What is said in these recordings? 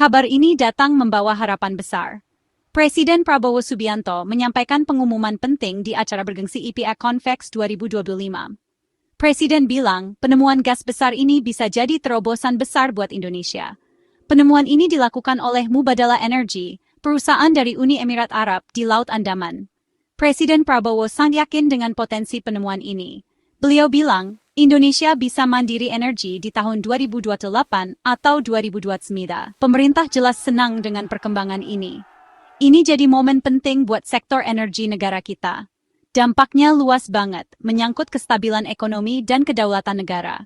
Kabar ini datang membawa harapan besar. Presiden Prabowo Subianto menyampaikan pengumuman penting di acara bergengsi IPA Convex 2025. Presiden bilang, penemuan gas besar ini bisa jadi terobosan besar buat Indonesia. Penemuan ini dilakukan oleh Mubadala Energy, perusahaan dari Uni Emirat Arab di Laut Andaman. Presiden Prabowo sangat yakin dengan potensi penemuan ini. Beliau bilang, Indonesia bisa mandiri energi di tahun 2028 atau 2029. Pemerintah jelas senang dengan perkembangan ini. Ini jadi momen penting buat sektor energi negara kita. Dampaknya luas banget, menyangkut kestabilan ekonomi dan kedaulatan negara.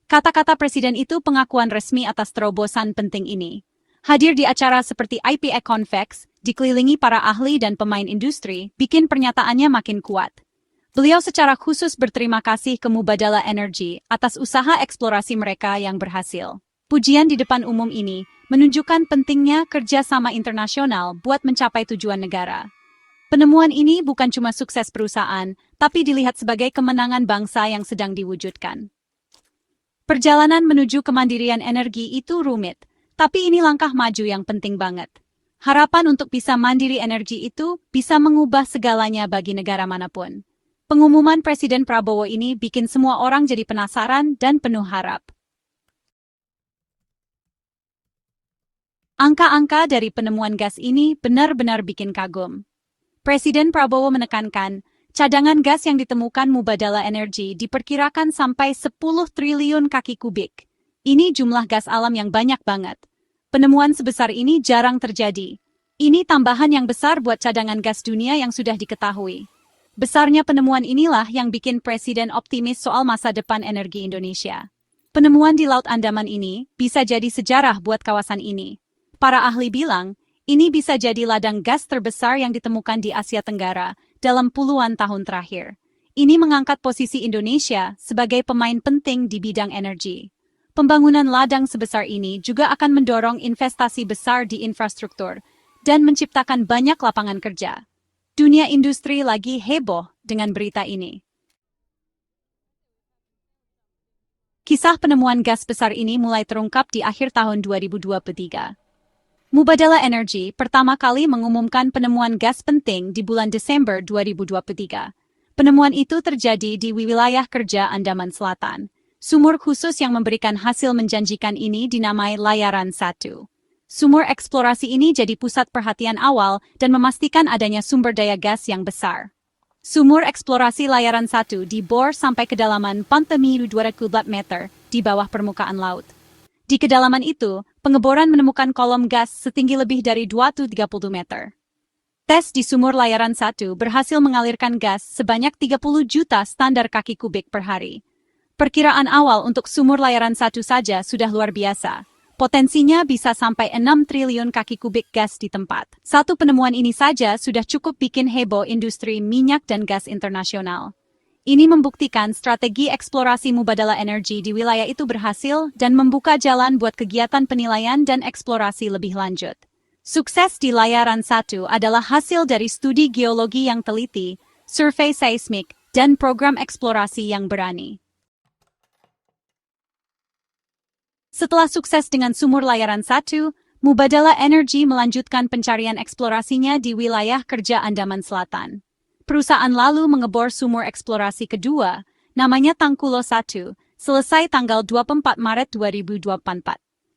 Kata-kata Presiden itu pengakuan resmi atas terobosan penting ini. Hadir di acara seperti IPA Convex, dikelilingi para ahli dan pemain industri, bikin pernyataannya makin kuat. Beliau secara khusus berterima kasih ke Mubadala Energy atas usaha eksplorasi mereka yang berhasil. Pujian di depan umum ini menunjukkan pentingnya kerjasama internasional buat mencapai tujuan negara. Penemuan ini bukan cuma sukses perusahaan, tapi dilihat sebagai kemenangan bangsa yang sedang diwujudkan. Perjalanan menuju kemandirian energi itu rumit, tapi ini langkah maju yang penting banget. Harapan untuk bisa mandiri energi itu bisa mengubah segalanya bagi negara manapun. Pengumuman Presiden Prabowo ini bikin semua orang jadi penasaran dan penuh harap. Angka-angka dari penemuan gas ini benar-benar bikin kagum. Presiden Prabowo menekankan, cadangan gas yang ditemukan Mubadala Energy diperkirakan sampai 10 triliun kaki kubik. Ini jumlah gas alam yang banyak banget. Penemuan sebesar ini jarang terjadi. Ini tambahan yang besar buat cadangan gas dunia yang sudah diketahui. Besarnya penemuan inilah yang bikin Presiden optimis soal masa depan energi Indonesia. Penemuan di Laut Andaman ini bisa jadi sejarah buat kawasan ini. Para ahli bilang, ini bisa jadi ladang gas terbesar yang ditemukan di Asia Tenggara dalam puluhan tahun terakhir. Ini mengangkat posisi Indonesia sebagai pemain penting di bidang energi. Pembangunan ladang sebesar ini juga akan mendorong investasi besar di infrastruktur dan menciptakan banyak lapangan kerja. Dunia industri lagi heboh dengan berita ini. Kisah penemuan gas besar ini mulai terungkap di akhir tahun 2023. Mubadala Energy pertama kali mengumumkan penemuan gas penting di bulan Desember 2023. Penemuan itu terjadi di wilayah kerja Andaman Selatan. Sumur khusus yang memberikan hasil menjanjikan ini dinamai Layaran 1. Sumur eksplorasi ini jadi pusat perhatian awal dan memastikan adanya sumber daya gas yang besar. Sumur eksplorasi Layaran 1 dibor sampai kedalaman 4.200 meter di bawah permukaan laut. Di kedalaman itu, pengeboran menemukan kolom gas setinggi lebih dari 230 meter. Tes di sumur Layaran 1 berhasil mengalirkan gas sebanyak 30 juta standar kaki kubik per hari. Perkiraan awal untuk sumur Layaran 1 saja sudah luar biasa. Potensinya bisa sampai 6 triliun kaki kubik gas di tempat. Satu penemuan ini saja sudah cukup bikin heboh industri minyak dan gas internasional. Ini membuktikan strategi eksplorasi Mubadala Energy di wilayah itu berhasil dan membuka jalan buat kegiatan penilaian dan eksplorasi lebih lanjut. Sukses di Layaran 1 adalah hasil dari studi geologi yang teliti, survei seismik, dan program eksplorasi yang berani. Setelah sukses dengan sumur Layaran 1, Mubadala Energy melanjutkan pencarian eksplorasinya di wilayah kerja Andaman Selatan. Perusahaan lalu mengebor sumur eksplorasi kedua, namanya Tangkulo 1, selesai tanggal 24 Maret 2024.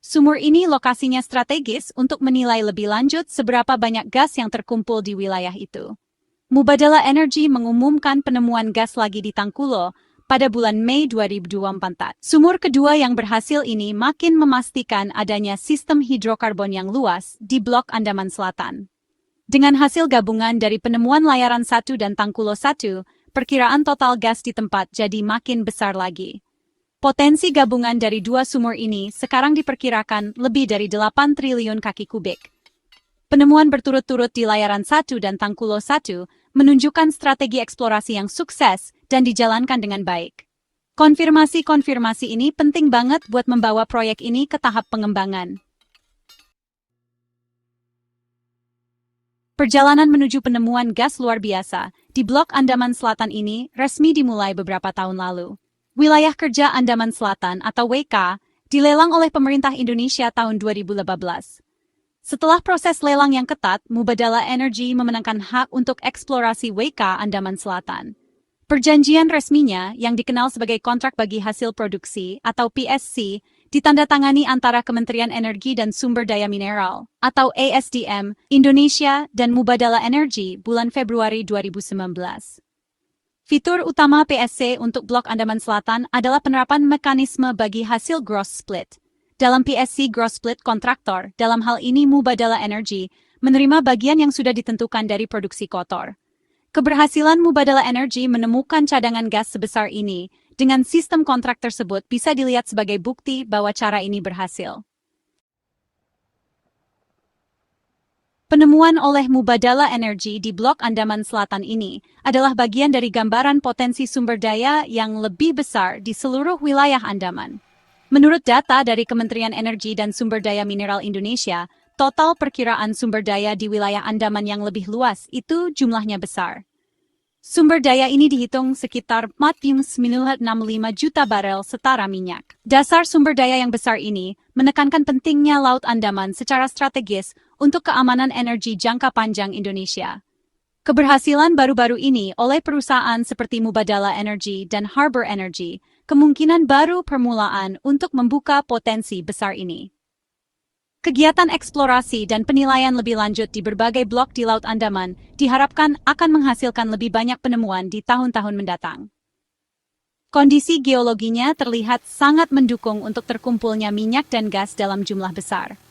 Sumur ini lokasinya strategis untuk menilai lebih lanjut seberapa banyak gas yang terkumpul di wilayah itu. Mubadala Energy mengumumkan penemuan gas lagi di Tangkulo pada bulan Mei 2024. Sumur kedua yang berhasil ini makin memastikan adanya sistem hidrokarbon yang luas di Blok Andaman Selatan. Dengan hasil gabungan dari penemuan Layaran 1 dan Tangkulo 1, perkiraan total gas di tempat jadi makin besar lagi. Potensi gabungan dari dua sumur ini sekarang diperkirakan lebih dari 8 triliun kaki kubik. Penemuan berturut-turut di Layaran 1 dan Tangkulo 1 menunjukkan strategi eksplorasi yang sukses dan dijalankan dengan baik. Konfirmasi-konfirmasi ini penting banget buat membawa proyek ini ke tahap pengembangan. Perjalanan menuju penemuan gas luar biasa di Blok Andaman Selatan ini resmi dimulai beberapa tahun lalu. Wilayah Kerja Andaman Selatan atau WK dilelang oleh pemerintah Indonesia tahun 2018. Setelah proses lelang yang ketat, Mubadala Energy memenangkan hak untuk eksplorasi WK Andaman Selatan. Perjanjian resminya, yang dikenal sebagai Kontrak Bagi Hasil Produksi atau PSC, ditandatangani antara Kementerian Energi dan Sumber Daya Mineral atau ASDM, Indonesia dan Mubadala Energy bulan Februari 2019. Fitur utama PSC untuk Blok Andaman Selatan adalah penerapan mekanisme bagi hasil gross split. Dalam PSC gross split kontraktor, dalam hal ini Mubadala Energy, menerima bagian yang sudah ditentukan dari produksi kotor. Keberhasilan Mubadala Energy menemukan cadangan gas sebesar ini dengan sistem kontrak tersebut bisa dilihat sebagai bukti bahwa cara ini berhasil. Penemuan oleh Mubadala Energy di Blok Andaman Selatan ini adalah bagian dari gambaran potensi sumber daya yang lebih besar di seluruh wilayah Andaman. Menurut data dari Kementerian Energi dan Sumber Daya Mineral Indonesia, total perkiraan sumber daya di wilayah Andaman yang lebih luas itu jumlahnya besar. Sumber daya ini dihitung sekitar 4,65 juta barel setara minyak. Dasar sumber daya yang besar ini menekankan pentingnya Laut Andaman secara strategis untuk keamanan energi jangka panjang Indonesia. Keberhasilan baru-baru ini oleh perusahaan seperti Mubadala Energy dan Harbour Energy kemungkinan baru permulaan untuk membuka potensi besar ini. Kegiatan eksplorasi dan penilaian lebih lanjut di berbagai blok di Laut Andaman diharapkan akan menghasilkan lebih banyak penemuan di tahun-tahun mendatang. Kondisi geologinya terlihat sangat mendukung untuk terkumpulnya minyak dan gas dalam jumlah besar.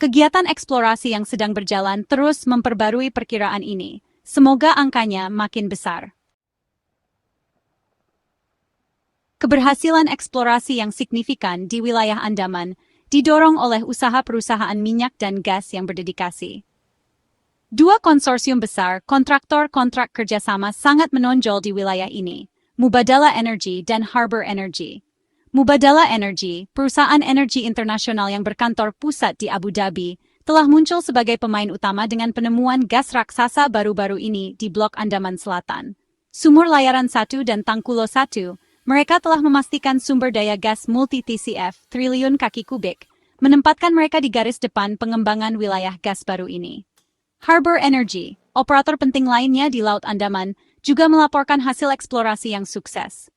Kegiatan eksplorasi yang sedang berjalan terus memperbarui perkiraan ini. Semoga angkanya makin besar. Keberhasilan eksplorasi yang signifikan di wilayah Andaman didorong oleh usaha perusahaan minyak dan gas yang berdedikasi. Dua konsorsium besar kontraktor kontrak kerjasama sangat menonjol di wilayah ini, Mubadala Energy dan Harbour Energy. Mubadala Energy, perusahaan energi internasional yang berkantor pusat di Abu Dhabi, telah muncul sebagai pemain utama dengan penemuan gas raksasa baru-baru ini di Blok Andaman Selatan. Sumur Layaran 1 dan Tangkulo 1, mereka telah memastikan sumber daya gas multi-TCF triliun kaki kubik, menempatkan mereka di garis depan pengembangan wilayah gas baru ini. Harbour Energy, operator penting lainnya di Laut Andaman, juga melaporkan hasil eksplorasi yang sukses.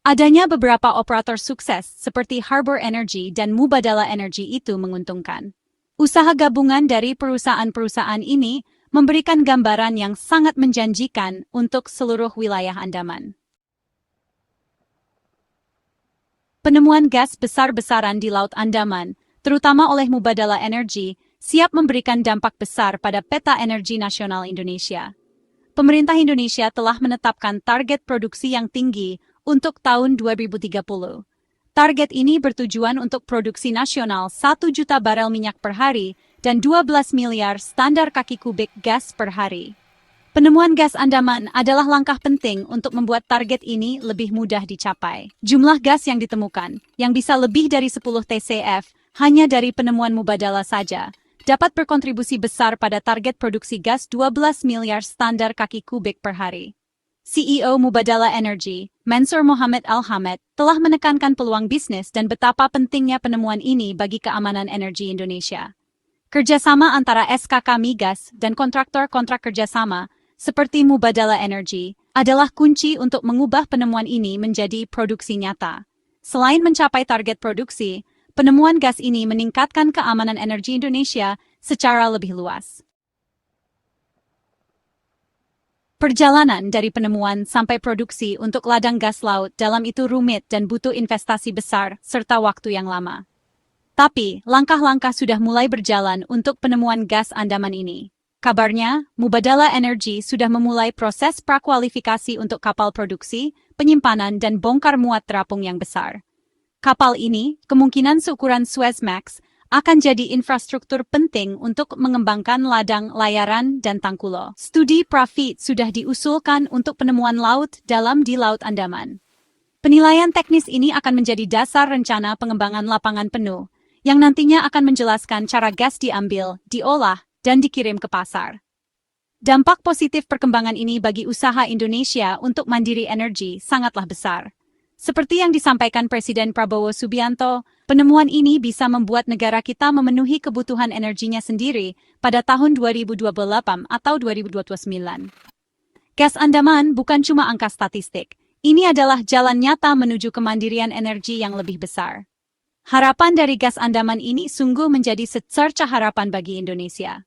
Adanya beberapa operator sukses seperti Harbour Energy dan Mubadala Energy itu menguntungkan. Usaha gabungan dari perusahaan-perusahaan ini memberikan gambaran yang sangat menjanjikan untuk seluruh wilayah Andaman. Penemuan gas besar-besaran di Laut Andaman, terutama oleh Mubadala Energy, siap memberikan dampak besar pada peta energi nasional Indonesia. Pemerintah Indonesia telah menetapkan target produksi yang tinggi untuk tahun 2030. Target ini bertujuan untuk produksi nasional 1 juta barel minyak per hari dan 12 miliar standar kaki kubik gas per hari. Penemuan gas Andaman adalah langkah penting untuk membuat target ini lebih mudah dicapai. Jumlah gas yang ditemukan, yang bisa lebih dari 10 TCF, hanya dari penemuan Mubadala saja, dapat berkontribusi besar pada target produksi gas 12 miliar standar kaki kubik per hari. CEO Mubadala Energy, Mansur Mohammed Al-Hamed, telah menekankan peluang bisnis dan betapa pentingnya penemuan ini bagi keamanan energi Indonesia. Kerjasama antara SKK Migas dan kontraktor-kontrak kerjasama seperti Mubadala Energy, adalah kunci untuk mengubah penemuan ini menjadi produksi nyata. Selain mencapai target produksi, penemuan gas ini meningkatkan keamanan energi Indonesia secara lebih luas. Perjalanan dari penemuan sampai produksi untuk ladang gas laut dalam itu rumit dan butuh investasi besar serta waktu yang lama. Tapi, langkah-langkah sudah mulai berjalan untuk penemuan gas Andaman ini. Kabarnya, Mubadala Energy sudah memulai proses prakualifikasi untuk kapal produksi, penyimpanan dan bongkar muat terapung yang besar. Kapal ini, kemungkinan seukuran Suezmax, akan jadi infrastruktur penting untuk mengembangkan ladang Layaran dan Tangkulo. Studi Profit sudah diusulkan untuk penemuan laut dalam di Laut Andaman. Penilaian teknis ini akan menjadi dasar rencana pengembangan lapangan penuh, yang nantinya akan menjelaskan cara gas diambil, diolah, dan dikirim ke pasar. Dampak positif perkembangan ini bagi usaha Indonesia untuk mandiri energi sangatlah besar. Seperti yang disampaikan Presiden Prabowo Subianto, penemuan ini bisa membuat negara kita memenuhi kebutuhan energinya sendiri pada tahun 2028 atau 2029. Gas Andaman bukan cuma angka statistik. Ini adalah jalan nyata menuju kemandirian energi yang lebih besar. Harapan dari gas Andaman ini sungguh menjadi secerca harapan bagi Indonesia.